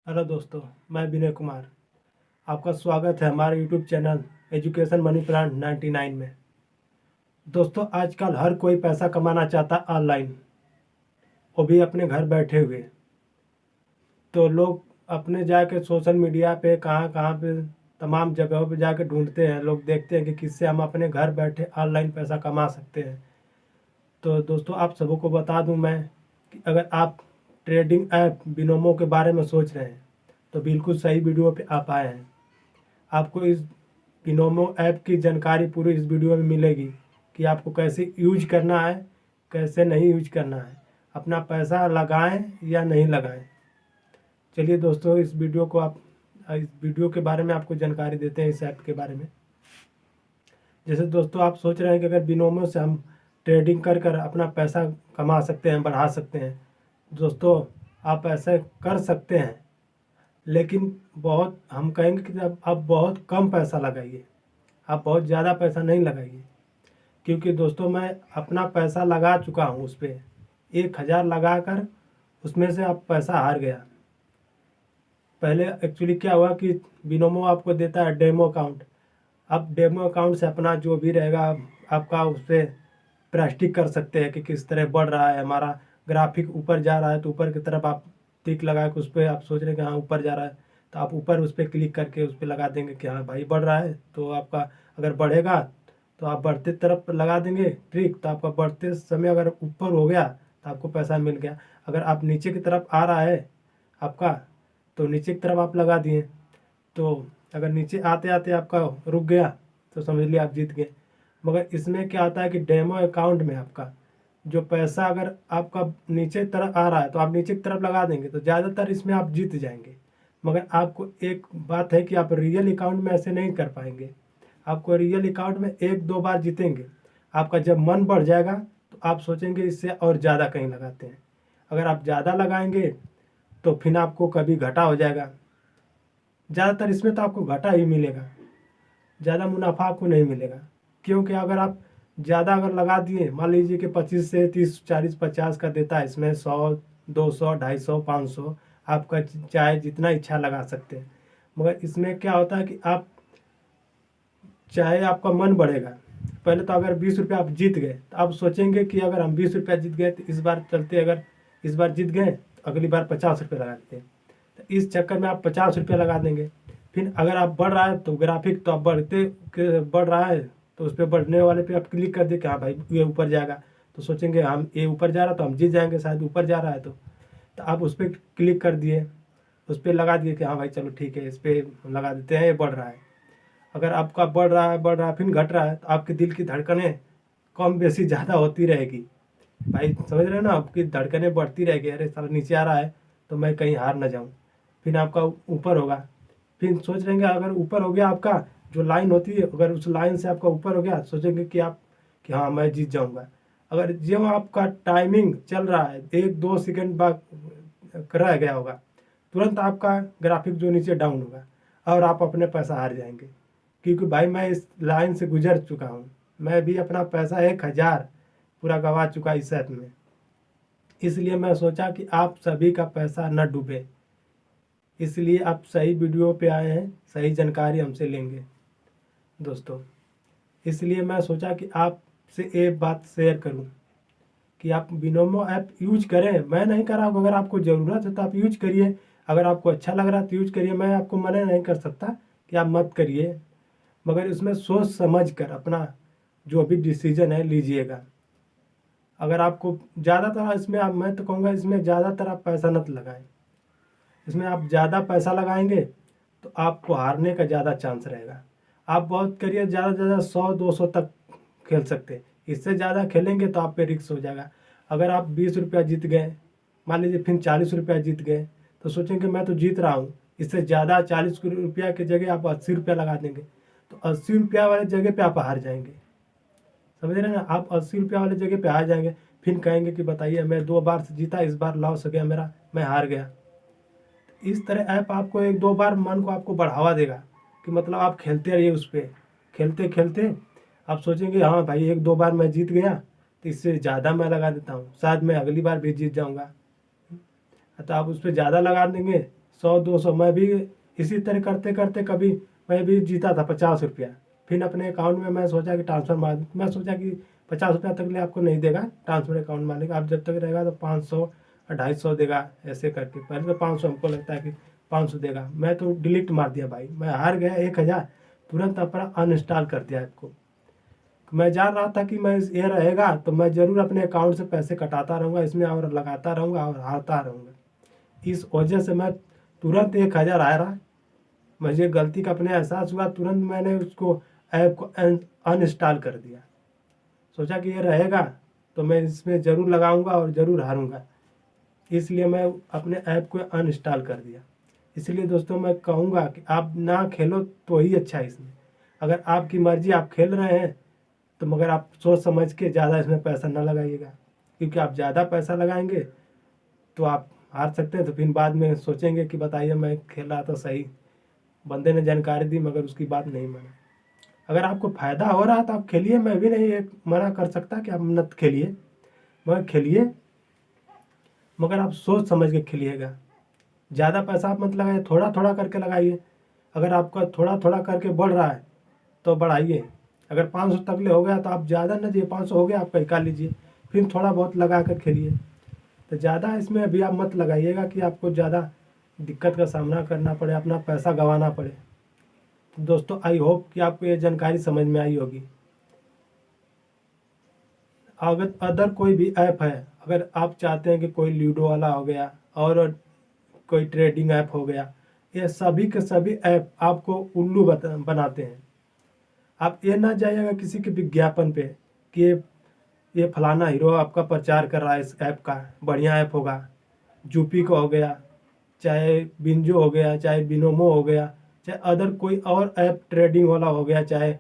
Hello दोस्तों, मैं विनय कुमार। आपका स्वागत है हमारे YouTube channel education money plan 99 में। दोस्तों, आजकल हर कोई पैसा कमाना चाहता ऑनलाइन, वो भी अपने घर बैठे हुए। तो लोग अपने जाके सोशल मीडिया पे कहाँ कहाँ पे तमाम जगहों पे जाके ढूंढते हैं। लोग देखते हैं कि किससे हम अपने घर बैठे ऑनलाइन पैसा कमा सकते हैं। तो दोस्तों, आप सबको बता दूं मैं कि अगर आप ट्रेडिंग ऐप बिनोमो के बारे में सोच रहे हैं तो बिल्कुल सही वीडियो पे आप आए हैं। आपको इस बिनोमो ऐप की जानकारी पूरी इस वीडियो में मिलेगी कि आपको कैसे यूज करना है, कैसे नहीं यूज करना है, अपना पैसा लगाएं या नहीं लगाएं। चलिए दोस्तों, इस वीडियो के बारे में आपको जानकारी देते हैं, इस ऐप के बारे में। जैसे दोस्तों, आप सोच रहे हैं कि अगर बिनोमो से हम ट्रेडिंग कर कर अपना पैसा कमा सकते हैं, बढ़ा सकते हैं। दोस्तों, आप ऐसे कर सकते हैं, लेकिन बहुत हम कहेंगे कि अब आप बहुत कम पैसा लगाइए, आप बहुत ज़्यादा पैसा नहीं लगाइए। क्योंकि दोस्तों, मैं अपना पैसा लगा चुका हूँ उस पर। 1,000 लगा कर उसमें से आप पैसा हार गया। पहले एक्चुअली क्या हुआ कि बिनोमो आपको देता है डेमो अकाउंट। आप डेमो अकाउंट से अपना जो भी रहेगा आपका उस पर प्रैक्टिस कर सकते हैं कि किस तरह बढ़ रहा है हमारा ग्राफिक। ऊपर जा रहा है तो ऊपर की तरफ आप टिक लगा के उस पर आप सोच रहे हैं कि हाँ ऊपर जा रहा है, तो आप ऊपर उस पर क्लिक करके उस पर लगा देंगे कि हाँ भाई बढ़ रहा है। तो आपका अगर बढ़ेगा तो आप बढ़ते तरफ लगा देंगे ट्रिक, तो आपका बढ़ते समय अगर ऊपर हो गया तो आपको पैसा मिल गया। अगर आप नीचे की तरफ आ रहा है आपका, तो नीचे की तरफ आप लगा दिए। तो अगर नीचे आते आते आपका रुक गया तो समझ लिया आप जीत गए। मगर इसमें क्या होता है कि डेमो अकाउंट में आपका जो पैसा अगर आपका नीचे की तरफ आ रहा है तो आप नीचे की तरफ लगा देंगे तो ज़्यादातर इसमें आप जीत जाएंगे। मगर आपको एक बात है कि आप रियल अकाउंट में ऐसे नहीं कर पाएंगे। आपको रियल अकाउंट में 1-2 बार जीतेंगे। आपका जब मन बढ़ जाएगा तो आप सोचेंगे इससे और ज़्यादा कहीं लगाते हैं। अगर आप ज़्यादा लगाएंगे तो फिर आपको कभी घाटा हो जाएगा। ज़्यादातर इसमें तो आपको घाटा ही मिलेगा, ज़्यादा मुनाफा आपको नहीं मिलेगा। क्योंकि अगर आप ज़्यादा अगर लगा दिए, मान लीजिए कि 25 से 30 40 50 का देता है, इसमें 100 200 250 500 आपका चाहे जितना इच्छा लगा सकते हैं। मगर इसमें क्या होता है कि आप चाहे आपका मन बढ़ेगा। पहले तो अगर 20 रुपये आप जीत गए तो आप सोचेंगे कि अगर हम 20 रुपया जीत गए तो इस बार चलते, अगर इस बार जीत गए तो अगली बार 50 रुपये लगा देते हैं। तो इस चक्कर में आप 50 रुपया लगा देंगे। फिर अगर आप बढ़ रहा है तो ग्राफिक तो आप बढ़ रहा है तो उस पर बढ़ने वाले पे आप क्लिक कर दे कि हाँ भाई ये ऊपर जाएगा। तो सोचेंगे हम ये ऊपर जा रहा तो हम जीत जाएंगे, शायद ऊपर जा रहा है तो आप उस पर क्लिक कर दिए, उस पर लगा दिए कि हाँ भाई चलो ठीक है, इस पर लगा देते हैं, ये बढ़ रहा है। अगर आपका बढ़ रहा है फिर घट रहा है तो आपके दिल की धड़कनें कम बेसी ज़्यादा होती रहेगी। भाई समझ रहे हो ना, आपकी धड़कनें बढ़ती रहेगी, अरे साला नीचे आ रहा है तो मैं कहीं हार ना जाऊं। फिर आपका ऊपर होगा, फिर सोच रहेंगे अगर ऊपर हो गया आपका जो लाइन होती है, अगर उस लाइन से आपका ऊपर हो गया सोचेंगे कि आप कि हाँ मैं जीत जाऊंगा। अगर जो आपका टाइमिंग चल रहा है 1-2 सेकंड बाद रह गया होगा, तुरंत आपका ग्राफिक जो नीचे डाउन होगा और आप अपने पैसा हार जाएंगे। क्योंकि भाई मैं इस लाइन से गुजर चुका हूँ, मैं भी अपना पैसा 1,000 पूरा गवा चुका इस ऐप में। इसलिए मैं सोचा कि आप सभी का पैसा न डूबे, इसलिए आप सही वीडियो पे आए हैं, सही जानकारी हमसे लेंगे दोस्तों। इसलिए मैं सोचा कि आपसे एक बात शेयर करूं कि आप बिनोमो ऐप यूज करें। मैं नहीं कर रहा हूँ, अगर आपको ज़रूरत है तो आप यूज करिए, अगर आपको अच्छा लग रहा है तो यूज करिए। मैं आपको मना नहीं कर सकता कि आप मत करिए, मगर इसमें सोच समझ कर अपना जो भी डिसीजन है लीजिएगा। अगर आपको ज़्यादातर इसमें मैं तो कहूँगा इसमें ज़्यादातर आप पैसा मत लगाएं। इसमें आप ज़्यादा पैसा लगाएंगे तो आपको हारने का ज़्यादा चांस रहेगा। आप बहुत करिए, ज़्यादा से ज़्यादा 100-200 तक खेल सकते हैं। इससे ज़्यादा खेलेंगे तो आप पे रिस्क हो जाएगा। अगर आप 20 रुपया जीत गए, मान लीजिए फिर 40 रुपया जीत गए, तो सोचेंगे मैं तो जीत रहा हूँ, इससे ज़्यादा 40 रुपया की जगह आप 80 रुपया लगा देंगे तो 80 रुपया वाले जगह पे आप हार जाएंगे। समझ रहे हैं ना, आप 80 रुपया वाले जगह पे हार जाएंगे। फिर कहेंगे कि बताइए मैं 2 बार से जीता, इस बार लॉस हो गया मेरा, मैं हार गया। इस तरह ऐप आपको 1-2 बार मन को आपको बढ़ावा देगा कि मतलब आप खेलते रहिए उस पर। खेलते खेलते आप सोचेंगे हाँ भाई 1-2 बार मैं जीत गया तो इससे ज़्यादा मैं लगा देता हूँ, शायद मैं अगली बार भी जीत जाऊँगा। तो आप उस पर ज़्यादा लगा देंगे, 100-200 मैं भी इसी तरह करते करते कभी मैं भी जीता था 50 रुपया। फिर अपने अकाउंट में मैं सोचा कि ट्रांसफ़र मार दूँ। मैं सोचा कि 50 रुपया तक ले आपको नहीं देगा ट्रांसफ़र अकाउंट मालिक, आप जब तक रहेगा तो 500 और 250 देगा, ऐसे करके। पहले तो 500 हमको लगता है कि 500 देगा। मैं तो डिलीट मार दिया भाई, मैं हार गया 1000, तुरंत अपना अनइंस्टॉल कर दिया ऐप को। मैं जान रहा था कि मैं ये रहेगा तो मैं ज़रूर अपने अकाउंट से पैसे कटाता रहूँगा इसमें और लगाता रहूँगा और हारता रहूँगा। इस वजह से मैं तुरंत 1000 आ रहा। मुझे गलती का अपने एहसास हुआ, तुरंत मैंने उसको ऐप को अनइंस्टॉल कर दिया। सोचा कि ये रहेगा तो मैं इसमें ज़रूर लगाऊंगा और ज़रूर हारूंगा, इसलिए मैं अपने ऐप को अनइंस्टॉल कर दिया। इसलिए दोस्तों मैं कहूँगा कि आप ना खेलो तो ही अच्छा है इसमें। अगर आपकी मर्ज़ी आप खेल रहे हैं तो मगर आप सोच समझ के ज़्यादा इसमें पैसा ना लगाइएगा, क्योंकि आप ज़्यादा पैसा लगाएंगे तो आप हार सकते हैं। तो फिर बाद में सोचेंगे कि बताइए मैं खेल रहा था सही, बंदे ने जानकारी दी मगर उसकी बात नहीं माना। अगर आपको फ़ायदा हो रहा है तो आप खेलिए, मैं भी नहीं एक मना कर सकता कि आप मत खेलिए, मगर खेलिए, मगर आप सोच समझ के खेलिएगा। ज़्यादा पैसा आप मत लगाइए, थोड़ा थोड़ा करके लगाइए। अगर आपका थोड़ा थोड़ा करके बढ़ रहा है तो बढ़ाइए। अगर 500 तक ले हो गया तो आप ज़्यादा ना दिए, 500 हो गया आप निकाल लीजिए, फिर थोड़ा बहुत लगा कर खेलिए। तो ज़्यादा इसमें अभी आप मत लगाइएगा कि आपको ज़्यादा दिक्कत का सामना करना पड़े, अपना पैसा गंवाना पड़े। तो दोस्तों आई होप कि आपको ये जानकारी समझ में आई होगी। अगर अदर कोई भी ऐप है, अगर आप चाहते हैं कि कोई लूडो वाला हो गया और कोई ट्रेडिंग ऐप हो गया, ये सभी के सभी ऐप आपको उल्लू बनाते हैं। आप ये ना जाइएगा किसी के विज्ञापन पे कि ये फलाना हीरो आपका प्रचार कर रहा है इस ऐप का, बढ़िया ऐप होगा। जूपी का हो गया, चाहे बिंजो हो गया, चाहे बिनोमो हो गया, चाहे अदर कोई और ऐप ट्रेडिंग वाला हो गया, चाहे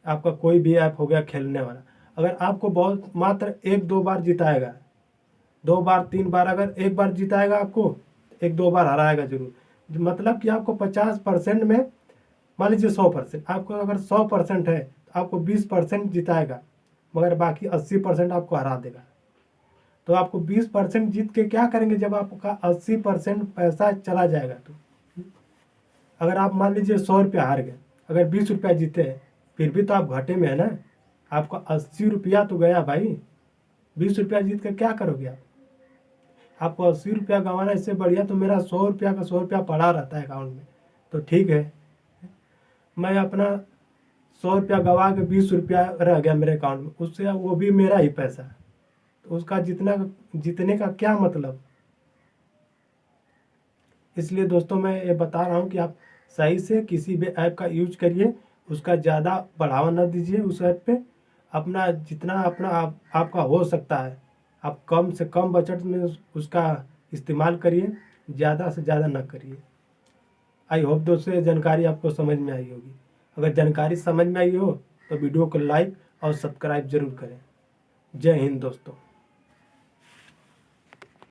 आपका कोई भी ऐप हो गया खेलने वाला। अगर आपको बहुत मात्र 1-2 बार जिताएगा, 2 बार 3 बार, अगर एक बार जिताएगा आपको 1-2 बार हराएगा जरूर। मतलब कि आपको 50% में, मान लीजिए 100%, आपको अगर 100% है तो आपको 20% जिताएगा, मगर बाकी 80% आपको हरा देगा। तो आपको 20% जीत के क्या करेंगे जब आपका 80% पैसा चला जाएगा? तो अगर आप मान लीजिए 100 रुपया हार गए, अगर 20 रुपया जीते हैं, फिर भी तो आप घाटे में है ना। आपका 80 रुपया तो गया भाई। 20 रुपया जीत कर क्या करोगे आप? आपको 80 रुपया गंवाना, इससे बढ़िया तो मेरा 100 रुपया का 100 रुपया पड़ा रहता है अकाउंट में। तो ठीक है, मैं अपना 100 रुपया गंवा के 20 रुपया रह गया मेरे अकाउंट में, उससे वो भी मेरा ही पैसा, तो उसका जीतने का क्या मतलब? इसलिए दोस्तों मैं ये बता रहा हूँ कि आप सही से किसी भी ऐप का यूज करिए, उसका ज़्यादा बढ़ावा न दीजिए उस ऐप पे। अपना जितना आपका हो सकता है, आप कम से कम बजट में उसका इस्तेमाल करिए, ज़्यादा से ज़्यादा न करिए। आई होप दोस्तों ये जानकारी आपको समझ में आई होगी। अगर जानकारी समझ में आई हो तो वीडियो को लाइक और सब्सक्राइब जरूर करें। जय हिंद दोस्तों।